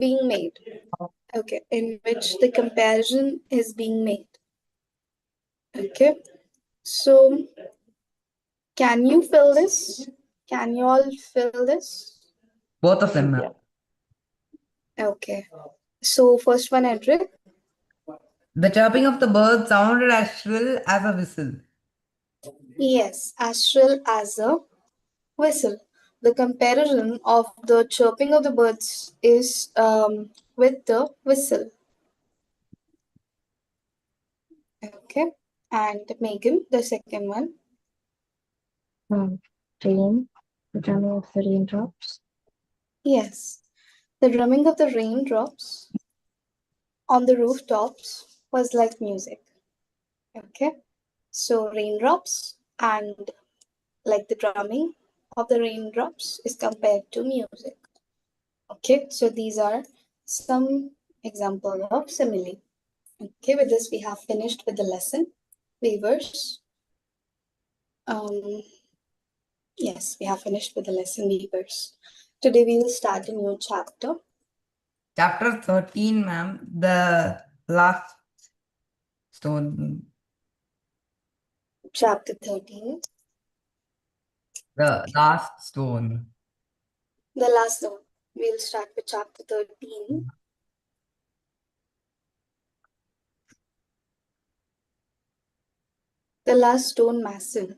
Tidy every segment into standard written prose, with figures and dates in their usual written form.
being made. Okay, in which the comparison is being made. Okay, so can you fill this? Can you all fill this? Both of them, ma'am. Okay, so first one, Edric. The chirping of the bird sounded as shrill as a whistle. Yes, as shrill as a whistle. The comparison of the chirping of the birds is with the whistle. Okay, and Megan, the second one. Rain, the drumming of the raindrops. Yes, the drumming of the raindrops on the rooftops was like music. Okay, so raindrops and like the drumming of the raindrops is compared to music. Okay, so these are some examples of simile. Okay, with this we have finished with the lesson. Weavers. Yes, we have finished with the lesson, weavers. Today we will start a new chapter. Chapter 13, ma'am. The last stone. Chapter 13. The last stone. The last one. We'll start with chapter 13. The last stone mason.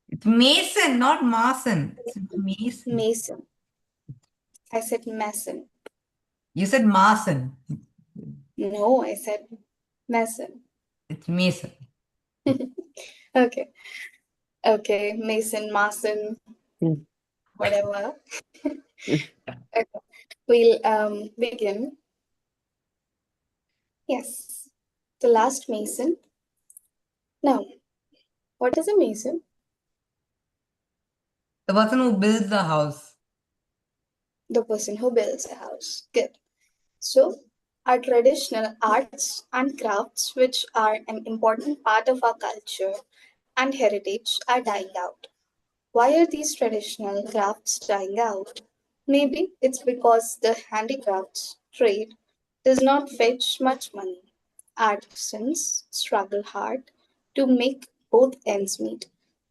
It's mason, not mason. It's mason. Mason. I said mason. You said mason. No, I said mason. It's mason. Okay. Okay, mason, mason, whatever. Okay. We'll begin. Yes. The last mason. Now, what is a mason? The person who builds the house. The person who builds a house. Good. So, our traditional arts and crafts, which are an important part of our culture and heritage, are dying out. Why are these traditional crafts dying out? Maybe it's because the handicrafts trade does not fetch much money. Artisans struggle hard to make both ends meet.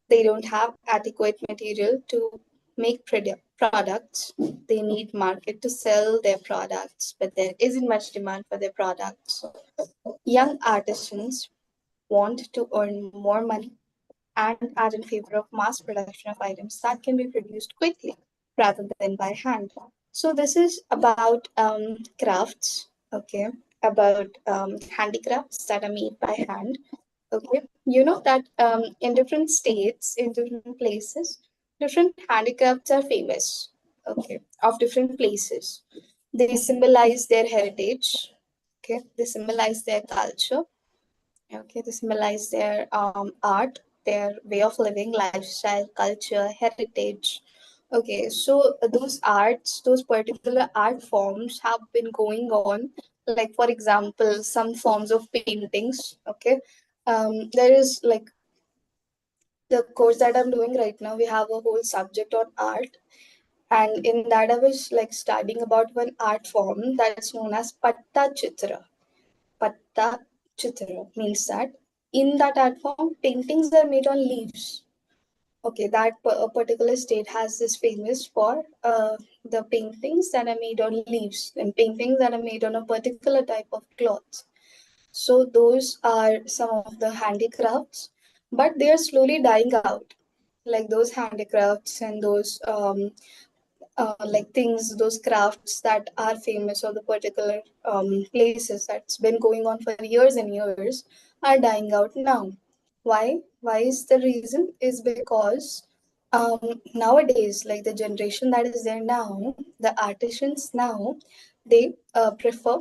They don't have adequate material to make products. They need market to sell their products, but there isn't much demand for their products. Young artisans want to earn more money and are in favor of mass production of items that can be produced quickly rather than by hand. So this is about crafts, okay, about handicrafts that are made by hand. Okay, you know that in different states, in different places, different handicrafts are famous. Okay, of different places, they symbolize their heritage. Okay, they symbolize their culture. Okay, they symbolize their art, their way of living, lifestyle, culture, heritage. Okay, so those arts, those particular art forms have been going on. Like, for example, some forms of paintings. Okay, there is like the course that I'm doing right now, we have a whole subject on art. And in that, I was like studying about one art form that's known as Patta Chitra. Patta Chitra means that in that art form, paintings are made on leaves. Okay, that a particular state has this famous for the paintings that are made on leaves and paintings that are made on a particular type of cloth. So those are some of the handicrafts, but they are slowly dying out. Like those handicrafts and those like things, those crafts that are famous or the particular places that's been going on for years and years are dying out now. Why? Why is the reason? Is because nowadays, like the generation that is there now, the artisans now, they prefer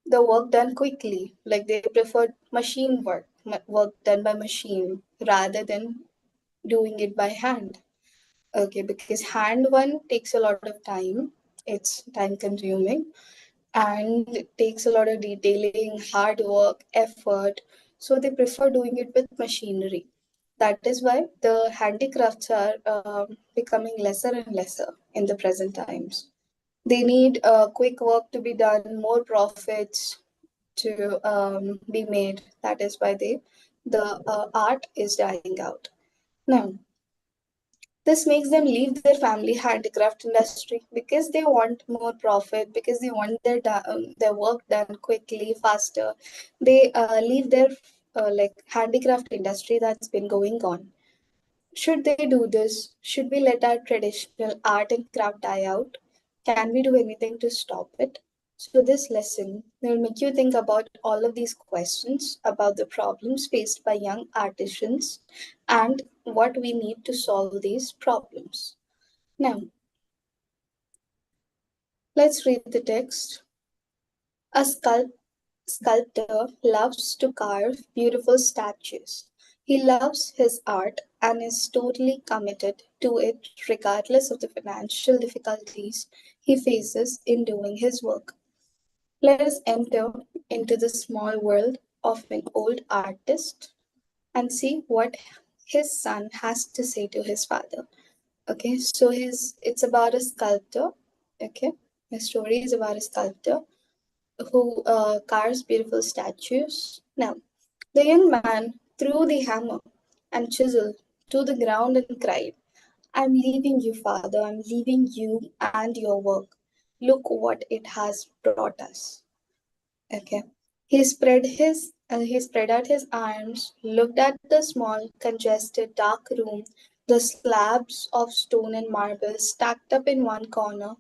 the work done quickly. Like they prefer machine work, work done by machine rather than doing it by hand. Okay, because hand one takes a lot of time. It's time consuming and it takes a lot of detailing, hard work, effort. So they prefer doing it with machinery. That is why the handicrafts are becoming lesser and lesser in the present times. They need quick work to be done, more profits to be made. That is why the art is dying out. Now, this makes them leave their family handicraft industry because they want more profit, because they want their work done quickly, faster. They leave their like handicraft industry that's been going on. Should they do this? Should we let our traditional art and craft die out? Can we do anything to stop it? So, this lesson will make you think about all of these questions about the problems faced by young artisans and what we need to solve these problems. Now, let's read the text. A sculptor loves to carve beautiful statues. He loves his art and is totally committed to it regardless of the financial difficulties he faces in doing his work. Let us enter into the small world of an old artist and see what his son has to say to his father. Okay, so it's about a sculptor. Okay, the story is about a sculptor who carves beautiful statues. Now, the young man threw the hammer and chisel to the ground and cried, I'm leaving you, father, I'm leaving you and your work. Look what it has brought us. Okay. He spread out his arms, looked at the small, congested, dark room, the slabs of stone and marble stacked up in one corner,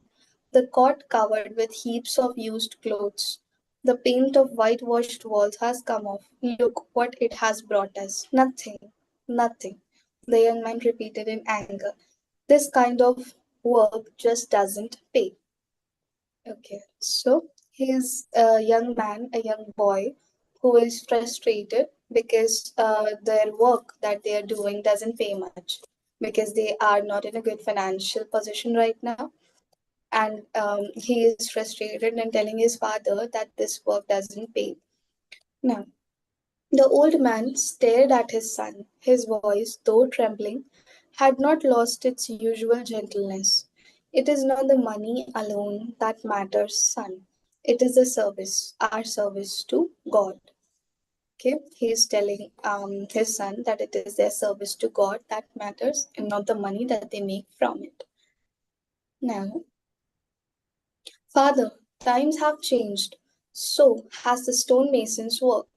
the cot covered with heaps of used clothes. The paint of whitewashed walls has come off. Look what it has brought us. Nothing. Nothing. The young man repeated in anger. This kind of work just doesn't pay. Okay, so he's a young man, a young boy who is frustrated because their work that they are doing doesn't pay much because they are not in a good financial position right now. And he is frustrated and telling his father that this work doesn't pay. Now, the old man stared at his son. His voice, though trembling, had not lost its usual gentleness. It is not the money alone that matters, son. It is the service, our service to God. Okay, he is telling his son that it is their service to God that matters and not the money that they make from it. Now, Father, times have changed. So has the stonemason's work.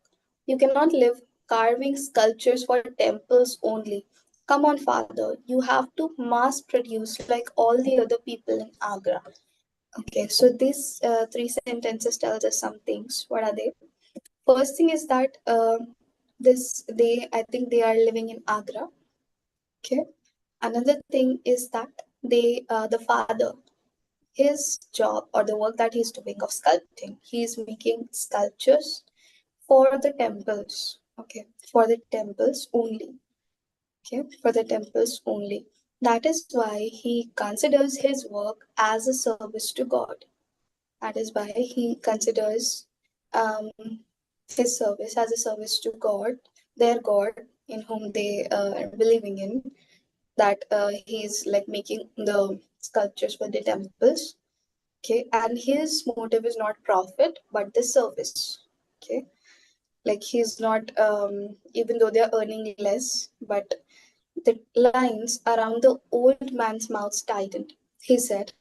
You cannot live carving sculptures for temples only. Come on, Father, you have to mass produce like all the other people in Agra. Okay, so these three sentences tells us some things. What are they? First thing is that I think they are living in Agra. Okay. Another thing is that the father, his job or the work that he's doing of sculpting, he's making sculptures for the temples. Okay, for the temples only. Okay, for the temples only. That is why he considers his work as a service to God. That is why he considers um, his service as a service to God, their God, in whom they are believing in. That he's like making the sculptures for the temples. Okay, and his motive is not profit but the service. Okay, like he's not even though they're earning less, but the lines around the old man's mouth tightened. He said,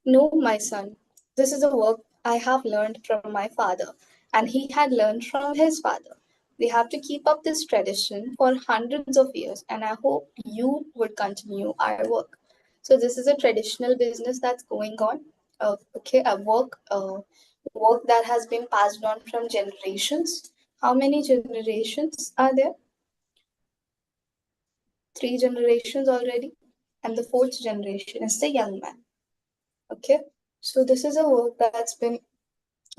no, my son, this is a work I have learned from my father, and he had learned from his father. We have to keep up this tradition for hundreds of years, and I hope you would continue our work. So this is a traditional business that's going on. Okay, work that has been passed on from generations. How many generations are there? Three generations already, and the fourth generation is the young man. Okay, so this is a work that's been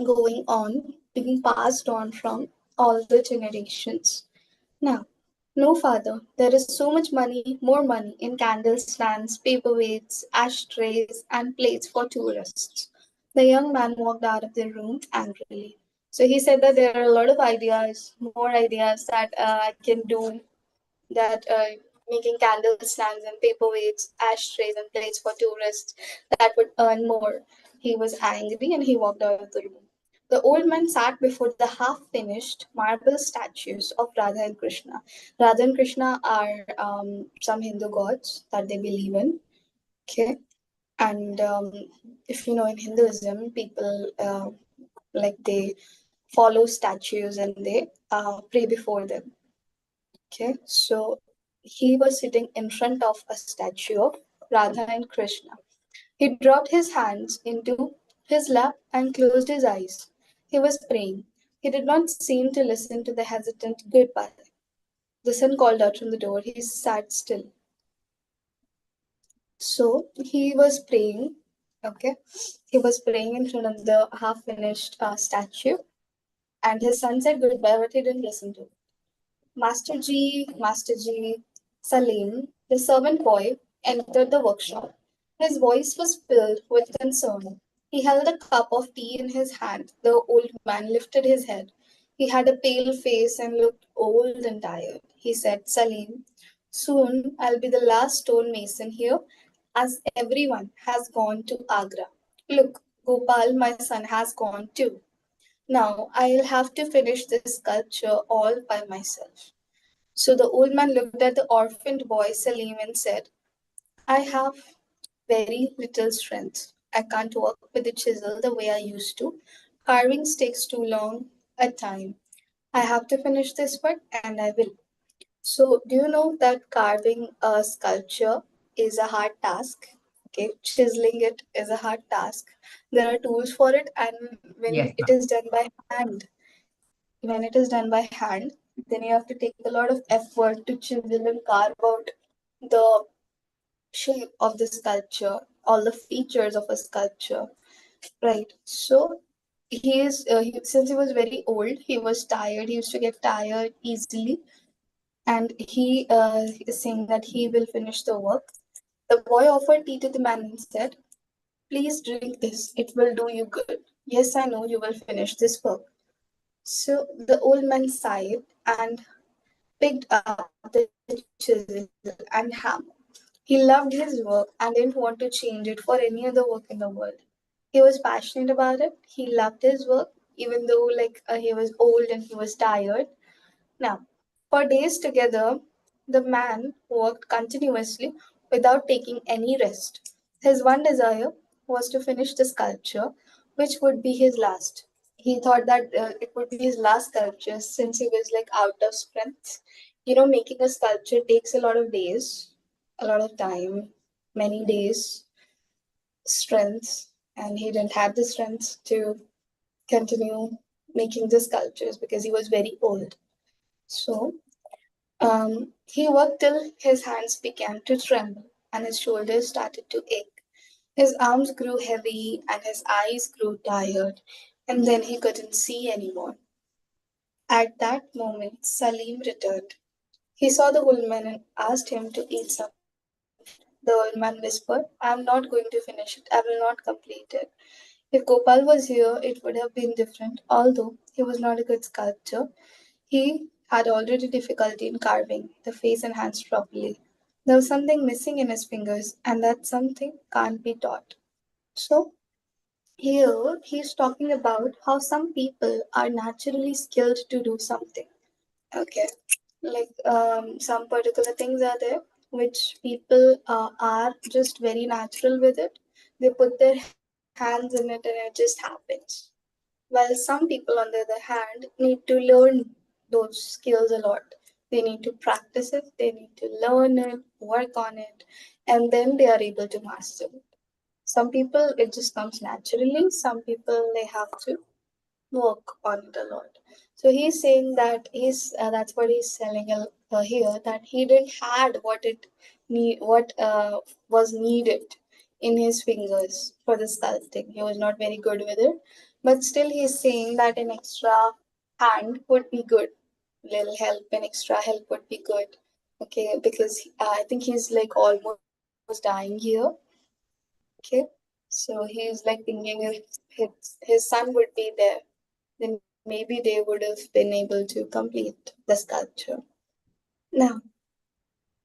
going on, being passed on from all the generations. Now, no, father, there is so much money, more money in candle stands, paperweights, ashtrays, and plates for tourists. The young man walked out of the room angrily. So he said that there are a lot of ideas, more ideas that I can do, that making candle stands and paperweights, ashtrays, and plates for tourists that would earn more. He was angry and he walked out of the room. The old man sat before the half finished marble statues of Radha and Krishna. Radha and Krishna are some Hindu gods that they believe in. Okay. And if you know, in Hinduism, people like they follow statues and they pray before them. Okay. So he was sitting in front of a statue of Radha and Krishna. He dropped his hands into his lap and closed his eyes. He was praying. He did not seem to listen to the hesitant goodbye. The son called out from the door. He sat still. So he was praying, okay? He was praying in front of the half finished statue, and his son said goodbye, but he didn't listen to it. Master Ji, Salim, the servant boy, entered the workshop. His voice was filled with concern. He held a cup of tea in his hand. The old man lifted his head. He had a pale face and looked old and tired. He said, Salim, soon I'll be the last stone mason here, as everyone has gone to Agra. Look, Gopal, my son, has gone too. Now I'll have to finish this sculpture all by myself. So the old man looked at the orphaned boy Salim and said, I have very little strength. I can't work with the chisel the way I used to. Carvings takes too long a time. I have to finish this work and I will. So do you know that carving a sculpture is a hard task? Okay, chiseling it is a hard task. There are tools for it, and when Yes, it ma'am. is done by hand, then you have to take a lot of effort to chisel and carve out the shape of the sculpture, all the features of a sculpture, right? So since he was very old, he was tired. He used to get tired easily, and he is saying that he will finish the work. The boy offered tea to the man and said, "Please drink this. It will do you good. Yes, I know you will finish this work." So the old man sighed and picked up the chisel and hammer. He loved his work and didn't want to change it for any other work in the world. He was passionate about it. He loved his work, even though he was old and he was tired. Now, for days together, the man worked continuously without taking any rest. His one desire was to finish the sculpture, which would be his last. He thought that it would be his last sculpture since he was like out of strength. You know, making a sculpture takes a lot of days, a lot of time, many days, strength, and he didn't have the strength to continue making the sculptures because he was very old. So he worked till his hands began to tremble and his shoulders started to ache. His arms grew heavy and his eyes grew tired, and then he couldn't see anymore. At that moment, Salim returned. He saw the old man and asked him to eat some food. The old man whispered, I am not going to finish it. I will not complete it. If Gopal was here, it would have been different. Although he was not a good sculptor, he had already difficulty in carving the face and hands properly. There was something missing in his fingers, and that something can't be taught. So, here he's talking about how some people are naturally skilled to do something. Okay. Like some particular things are there which people are just very natural with it. They put their hands in it and it just happens. While some people, on the other hand, need to learn those skills a lot. They need to practice it, they need to learn it, work on it, and then they are able to master it. Some people, it just comes naturally. Some people, they have to work on it a lot. So he's saying that that's what he's selling here, that he didn't had what was needed in his fingers for the sculpting. He was not very good with it, but still he's saying that an extra hand would be good. Little help, an extra help would be good. Okay, because I think he's like almost dying here. Okay, so he's like thinking if his son would be there, then maybe they would have been able to complete the sculpture. Now,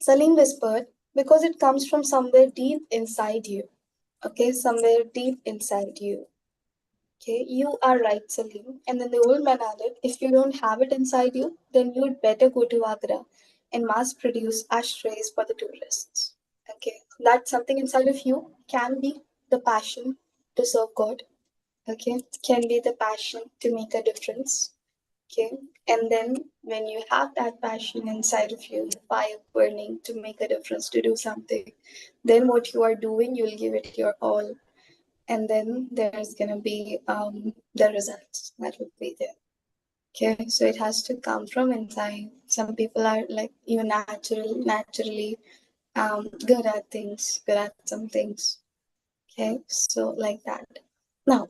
Salim whispered, because it comes from somewhere deep inside you. okay, somewhere deep inside you. Okay, you are right, Salim. And then the old man added, if you don't have it inside you, then you'd better go to Agra and mass produce ashtrays for the tourists. Okay, that something inside of you can be the passion to serve God. Okay, can be the passion to make a difference. Okay, and then when you have that passion inside of you, the fire burning to make a difference, to do something, then what you are doing, you'll give it your all, and then there's gonna be the results that will be there. Okay, so it has to come from inside. Some people are like you naturally good at things, good at some things. Okay, so like that. Now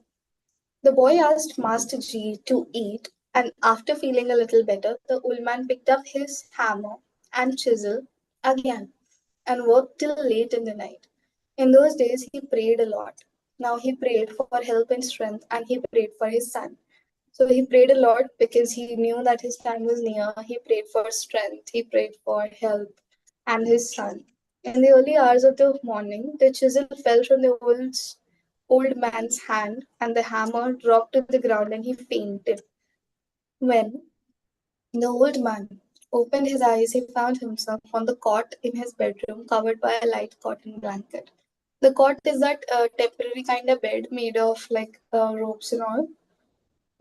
the boy asked Master G to eat, and after feeling a little better, the old man picked up his hammer and chisel again and worked till late in the night. In those days, he prayed a lot. Now he prayed for help and strength, and he prayed for his son. So he prayed a lot because he knew that his time was near. He prayed for strength, he prayed for help, and his son. In the early hours of the morning, the chisel fell from the old man's hand, and the hammer dropped to the ground, and he fainted. When the old man opened his eyes, he found himself on the cot in his bedroom, covered by a light cotton blanket. The cot is that temporary kind of bed made of like ropes and all.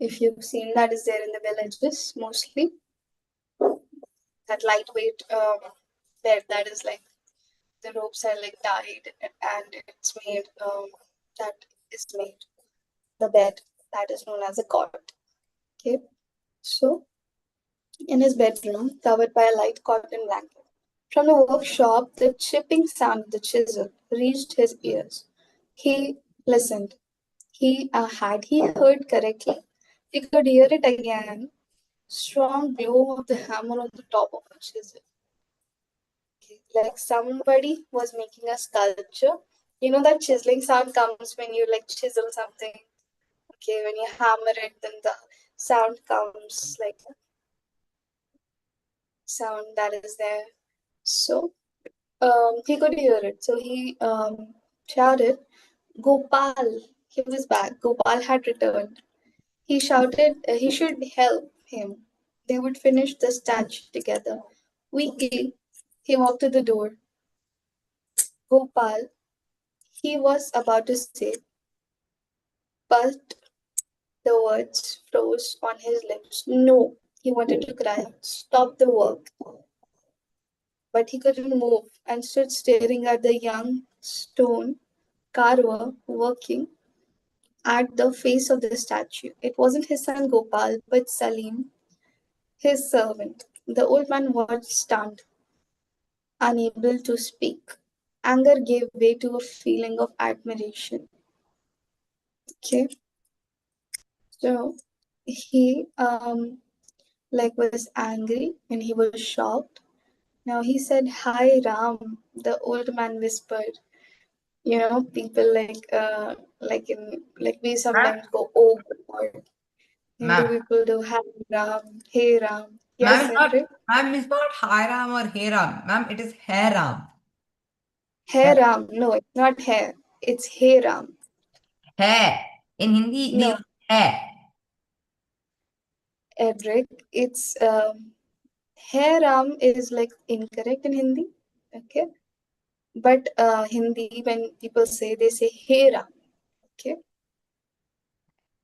If you've seen that, is there in the villages mostly. That lightweight bed that is like the ropes are like tied and it's made. That is made the bed that is known as a cot. Okay, so in his bedroom, covered by a light cotton blanket. From the workshop, the chipping sound of the chisel reached his ears. He listened. Had he heard correctly? He could hear it again. Strong blow of the hammer on the top of a chisel. Okay. Like somebody was making a sculpture. You know that chiseling sound comes when you like chisel something. Okay, when you hammer it, then the sound comes like sound that is there. So he could hear it. So he shouted, Gopal. He was back. Gopal had returned. He shouted he should help him. They would finish the statue together. Weakly, he walked to the door. Gopal, he was about to say, but the words froze on his lips. No, he wanted to cry out, stop the work. But he couldn't move and stood staring at the young stone carver working at the face of the statue. It wasn't his son Gopal, but Salim, his servant. The old man was stunned, unable to speak. Anger gave way to a feeling of admiration. Okay, so he like was angry and he was shocked. Now he said, "Hi Ram." The old man whispered. You know, people like in like we Ma'am, sometimes go, "Oh God." Hindu ma'am, people do Hi Ram, Hey Ram. ma'am, Yes, it's not, Henry. ma'am, it's not Hi Ram or Hey Ram. Ma'am, it is Hai Ram. Hey Ram. No, it's not hair. It's Hey Ram. Hai. In Hindi, we No, use hai. Edric. It's Hey Ram is like incorrect in Hindi. Okay. But Hindi, when people say, they say Hey Ram. Okay.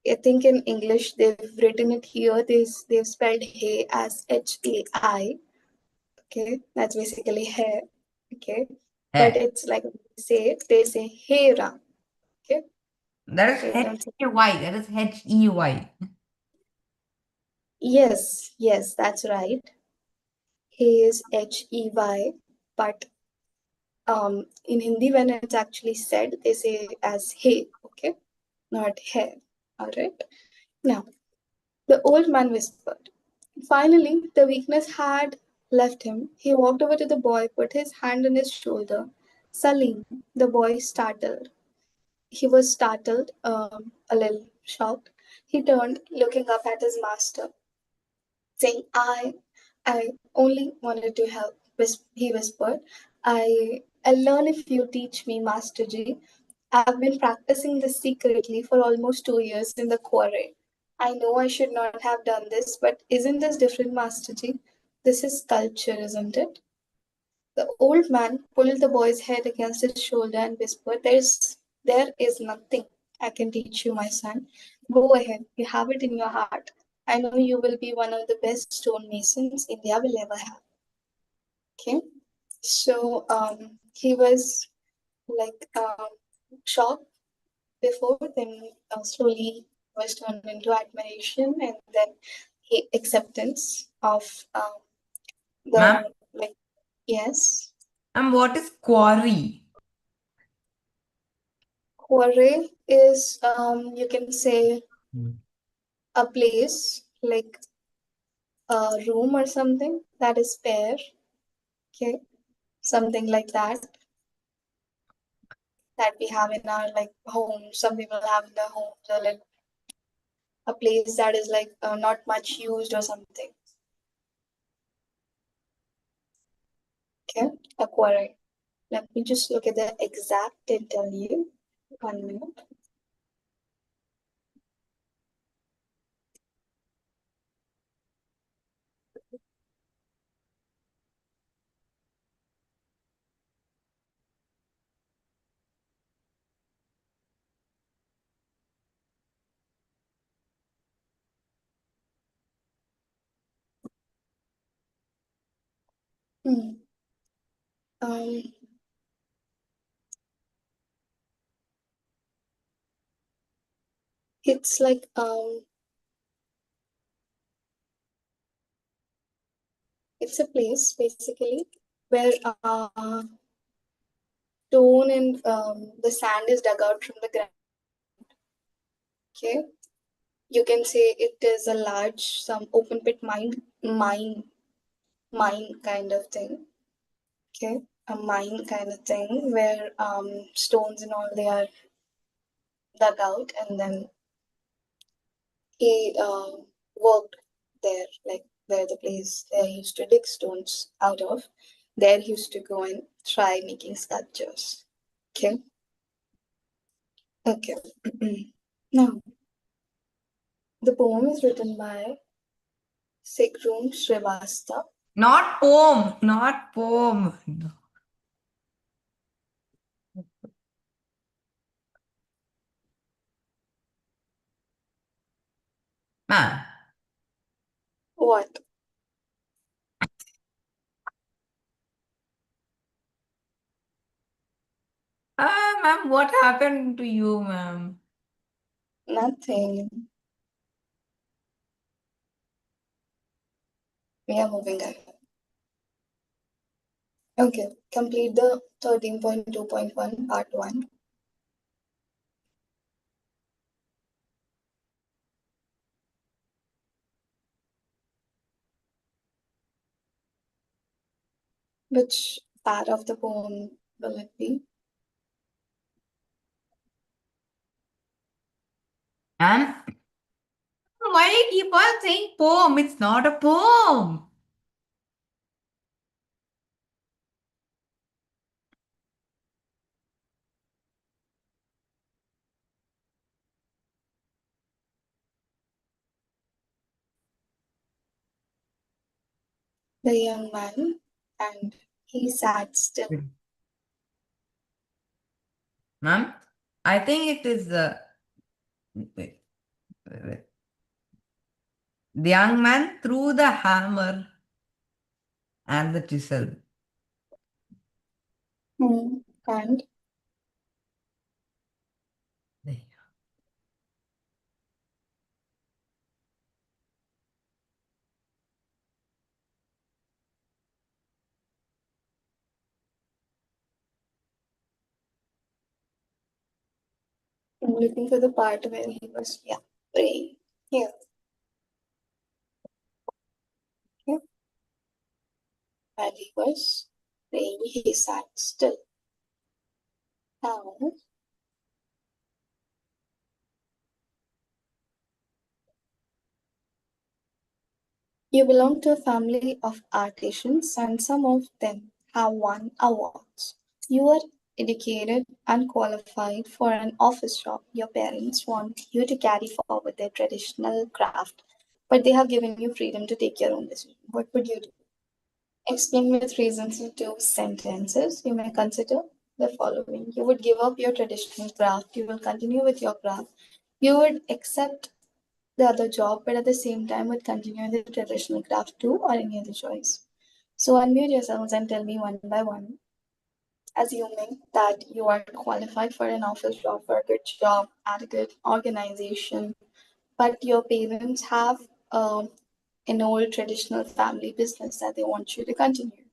I think in English they've written it here. They've spelled Hey as Hai. Okay. That's basically hair. Okay. But Hai. it's like they say Hey Ram. Okay. That is They don't say H-E-Y. That is H-E-Y. yes, yes, that's right. He is Hey, but in Hindi when it's actually said, they say as hey, okay, not hair. All right. Now, the old man whispered. Finally, the weakness had left him. He walked over to the boy, put his hand on his shoulder. Salim, the boy startled. He was startled, a little shocked. He turned, looking up at his master, saying, I only wanted to help, he whispered. I'll learn if you teach me, Master Ji. I've been practicing this secretly for almost 2 years in the quarry. I know I should not have done this, but isn't this different, Masterji? This is culture, isn't it? The old man pulled the boy's head against his shoulder and whispered, there is nothing I can teach you, my son. Go ahead, you have it in your heart. I know you will be one of the best stonemasons India will ever have. Okay? So he was like shocked before, then slowly was turned into admiration and then acceptance of Ma'am, the, like, yes. and what is quarry? Quarry is, you can say, a place like a room or something that is spare. Okay, something like that we have in our like home. Some people have in their homes, or like a place that is like not much used or something. Okay, a quarry. Let me just look at the exact and tell you. 1 minute. Hmm. Um, it's like it's a place basically where stone and the sand is dug out from the ground. Okay, you can say it is a large some open pit mine kind of thing. Okay, a mine kind of thing where stones and all they are dug out, and then he worked there, like where the place they used to dig stones out of. There he used to go and try making sculptures. Okay, okay. Now the poem is written by Sigrum Srivastava. Not poem, not poem. No. Ma'am, What? ma'am, what happened to you, ma'am? Nothing. We are moving ahead. Okay, complete the 13.2.1 part 1. Which part of the poem will it be? Ma'am, why do you keep on saying poem? It's not a poem. The young man, and he sat still. Ma'am, I think it is wait, wait. The young man threw the hammer and the chisel. And I'm looking for the part where he was, yeah, praying. Here, here. While he was praying, he sat still. Now, you belong to a family of artisans, and some of them have won awards. You are educated, and qualified for an office job. Your parents want you to carry forward their traditional craft, but they have given you freedom to take your own decision. What would you do? Explain with reasons in two sentences. You may consider the following. You would give up your traditional craft, you will continue with your craft. You would accept the other job, but at the same time would continue the traditional craft too, or any other choice. So unmute yourselves and tell me one by one, assuming that you are qualified for an office job, for a good job at a good organization, but your parents have an old traditional family business that they want you to continue.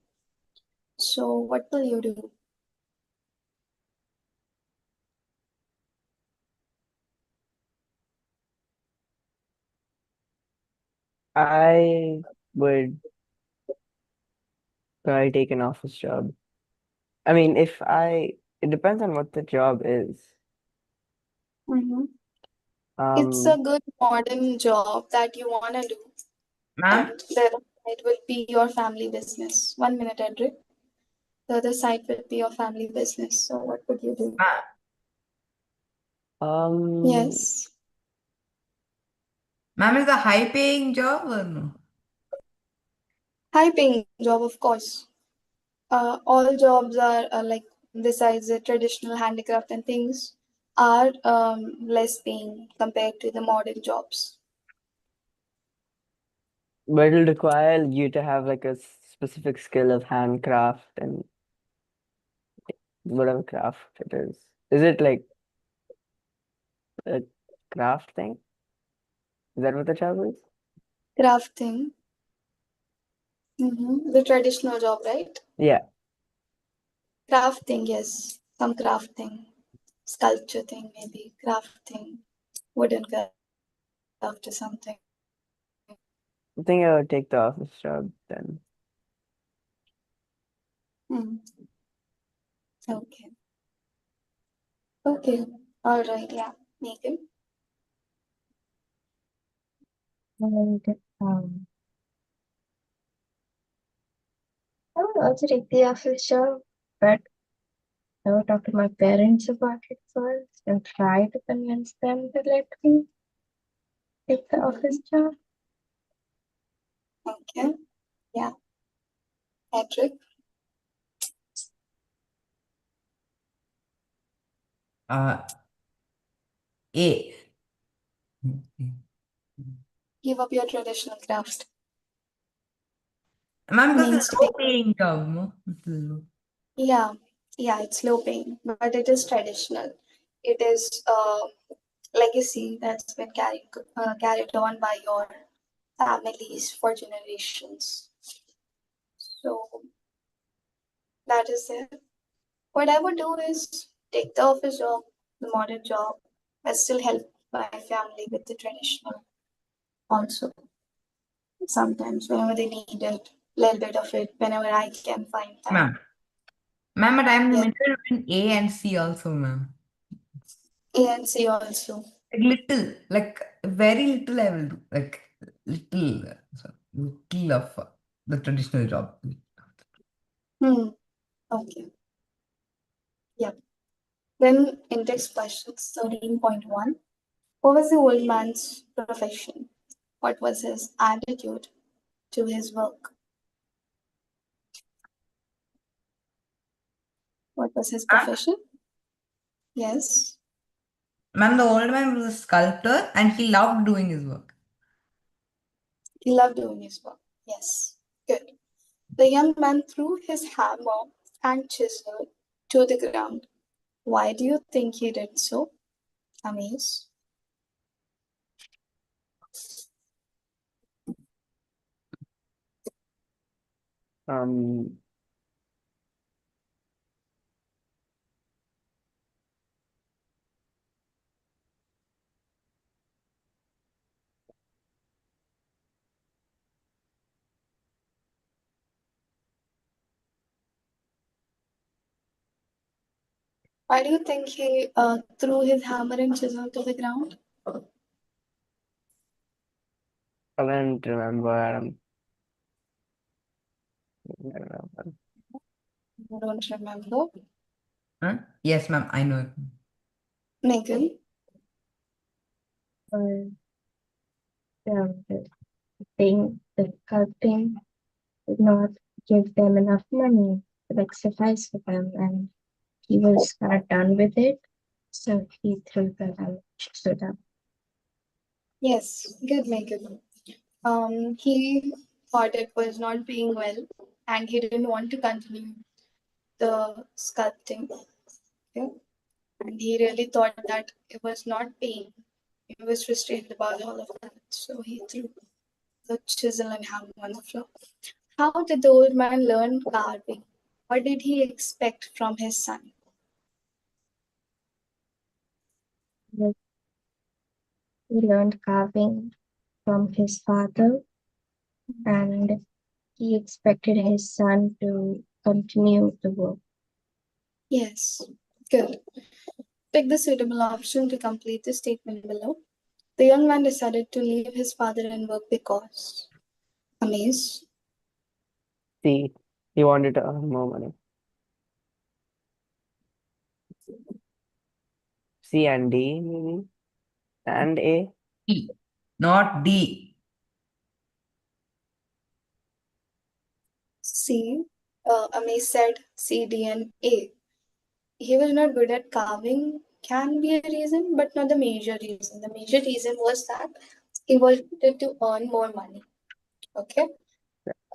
So what will you do? I would probably take an office job. I mean, it depends on what the job is. Mm-hmm. It's a Um, good modern job that you want to do, Ma'am? and the other side will be your family business. 1 minute, Edric. The other side will be your family business. So what would you do? Ma'am, um, Yes. ma'am, is a high paying job or no? High paying job, of course. All jobs are like, besides the traditional handicraft and things, are less paying compared to the modern jobs. but it'll require you to have like a specific skill of handcraft and whatever craft it is. Is it like a craft thing? Is that what the job is? Crafting, the traditional job, right? Yeah. Crafting, yes. Some crafting, sculpture thing, maybe crafting, wooden craft or something. I think I would take the office job then. Hmm. Okay. Okay. All right. Yeah. Megan. And I would also take the office job, but I would talk to my parents about it first and try to convince them to let me take the office job. Okay. Yeah. Patrick. Uh, A. Give up your traditional craft. Ma'am, because Means it's to low take. paying job, no? It's low. Yeah. Yeah. It's low paying, but it is traditional. It is legacy that's been carried on by your families for generations. So that is it. What I would do is take the office job, the modern job, but still help my family with the traditional also. Sometimes whenever they need it, little bit of it, whenever I can find time. Ma'am. Ma'am, but I'm in the Yes, middle between A and C also, ma'am. A and C also. Like little, like very little I will do. Like little, little of the traditional job. Hmm. Okay. Yeah. Then index questions 13.1. What was the old man's profession? What was his attitude to his work? What was his Ma'am, profession? Yes, ma'am, the old man was a sculptor and he loved doing his work. he loved doing his work. Yes, good. The young man threw his hammer and chisel to the ground. Why do you think he did so, Amis? Um, Why do you think he threw his hammer and chisel to the ground? I don't remember. I don't know. I don't remember. Huh? Yes, ma'am, I know it. Megan? Or the thing, the sculpting did not give them enough money to like suffice for them, and he was kind of done with it, so he threw the and stood up. Yes, good, Megan. He thought it was not paying well and he didn't want to continue the sculpting. Okay? And he really thought that it was not paying. He was frustrated about all of that. So he threw the chisel and hammer on the floor. How did the old man learn carving? What did he expect from his son? Like, he learned carving from his father, and he expected his son to continue the work. Yes, good. Pick the suitable option to complete the statement below. The young man decided to leave his father and work because. Amaze. C. He wanted to earn more money. C and D, maybe? And A? E, not D. C. Amaze said C, D, and A. He was not good at carving, can be a reason, but not the major reason. The major reason was that he wanted to earn more money. Okay.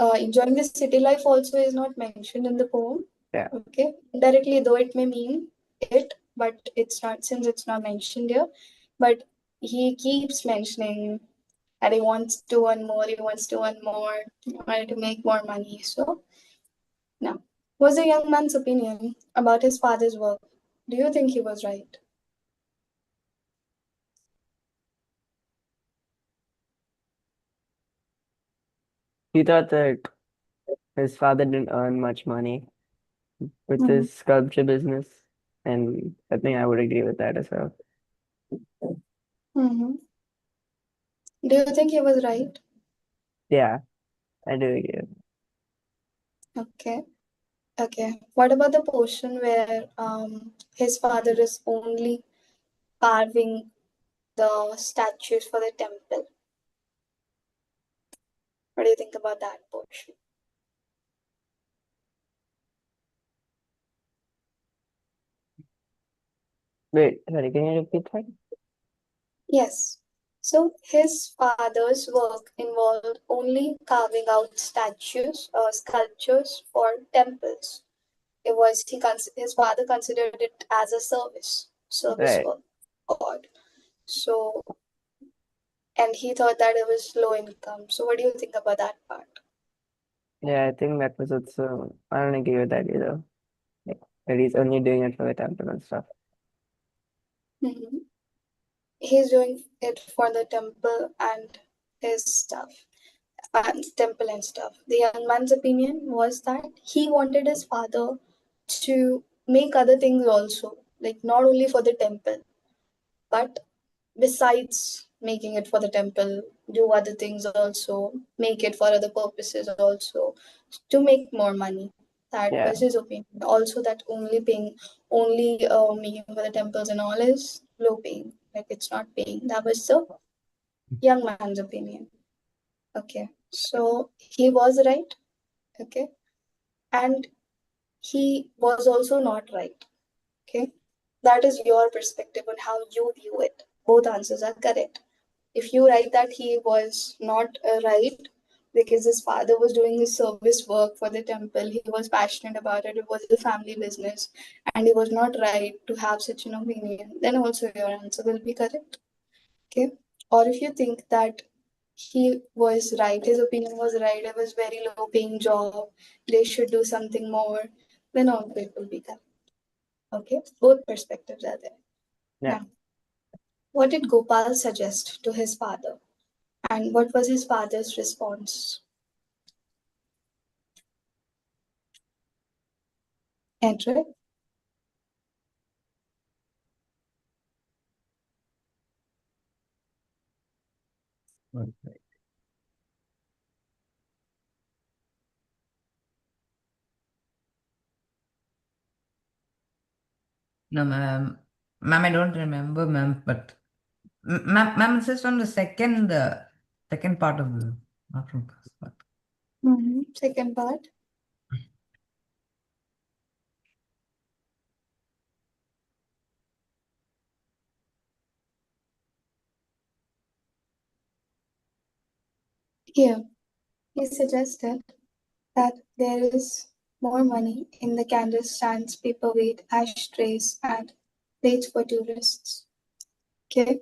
Enjoying the city life also is not mentioned in the poem. Yeah. Okay. Indirectly, though it may mean it, but it's not, since it's not mentioned here. But he keeps mentioning that he wants to earn more, he wants to earn more, he wanted to make more money. So, now, was the young man's opinion about his father's work? Do you think he was right? He thought that his father didn't earn much money with Mm-hmm. his sculpture business, and I think I would agree with that as well. Mm-hmm. Do you think he was right? Yeah, I do agree. Okay. Okay. What about the portion where his father is only carving the statues for the temple? What do you think about that portion? Wait, sorry, can you repeat that? Yes. So his father's work involved only carving out statues or sculptures for temples. It was his father considered it as a service Right. for God. So, and he thought that it was low income. So what do you think about that part? Yeah, I think that was also, I don't agree with that either. Like, that he's only doing it for the temple and stuff. Mm-hmm. He's doing it for the temple and his stuff, and temple and stuff. The young man's opinion was that he wanted his father to make other things also, like not only for the temple, but besides making it for the temple, do other things also, make it for other purposes also, to make more money. That Yeah, was his opinion. Also, that only making for the temples and all is low paying, like it's not paying. That was the young man's opinion. Okay, so he was right. Okay, and he was also not right. Okay, that is your perspective on how you view it. Both answers are correct. If you write that he was not right because his father was doing his service work for the temple, he was passionate about it, it was a family business, and he was not right to have such an opinion, then also your answer will be correct. Okay. Or if you think that he was right, his opinion was right, it was very low paying job, they should do something more, then also it will be correct. Okay. Both perspectives are there. yeah. Now, what did Gopal suggest to his father? And what was his father's response? Andrew? Okay. No, ma'am. Ma'am, I don't remember, ma'am, but ma'am, this is from the second part of the not from first part. Second part. Here, he suggested that there is more money in the candle stands, paperweight, ashtrays, and plates for tourists. Okay.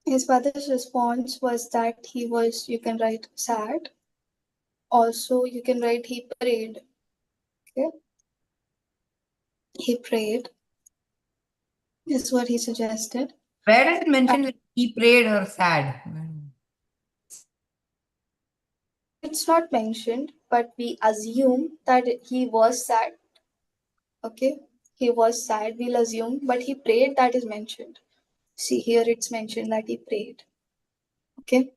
His father's response was that you can write sad. Also, you can write he prayed. Okay. He prayed, is what he suggested. Where does it mention like he prayed or sad? It's not mentioned, but we assume that he was sad. Okay. He was sad, we'll assume, but he prayed, that is mentioned. See, here it's mentioned that he prayed. Okay.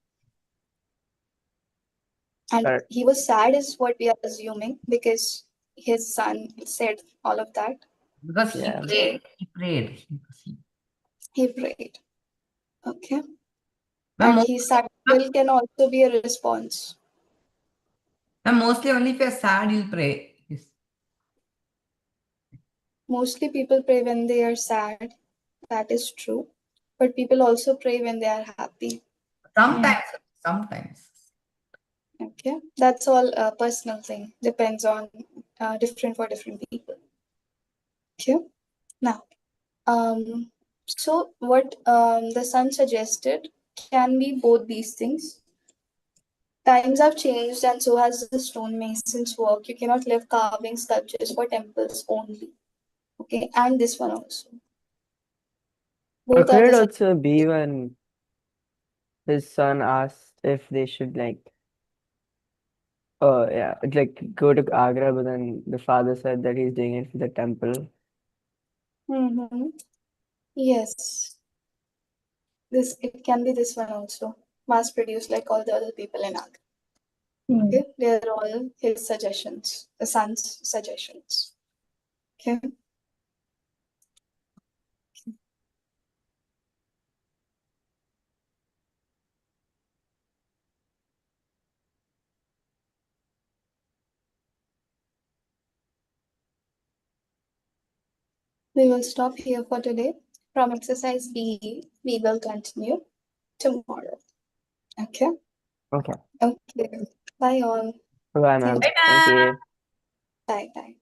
And Correct. he was sad, is what we are assuming, because his son said all of that. Because he Yeah. prayed. He prayed. He prayed. Okay. Ma'am, And he sad still can also be a response. mostly only if you're sad, you'll pray. Yes. Mostly people pray when they are sad. That is true. But people also pray when they are happy. Sometimes, sometimes. Okay. That's all a personal thing. Depends on different for different people. Okay. Now, so what the son suggested can be both these things. Times have changed, and so has the stonemason's work. You cannot live carving sculptures for temples only. Okay, and this one also. Or Both could are it the same. also be when his son asked if they should go to Agra, but then the father said that he's doing it for the temple. Mm-hmm. Yes, this it can be this one also. Mass produced like all the other people in Agra. Okay, they are all his suggestions, the son's suggestions. Okay. We will stop here for today. From exercise B, we will continue tomorrow. Okay. Okay. Okay. Bye all. Bye, See you. ma'am. Thank you. Bye bye.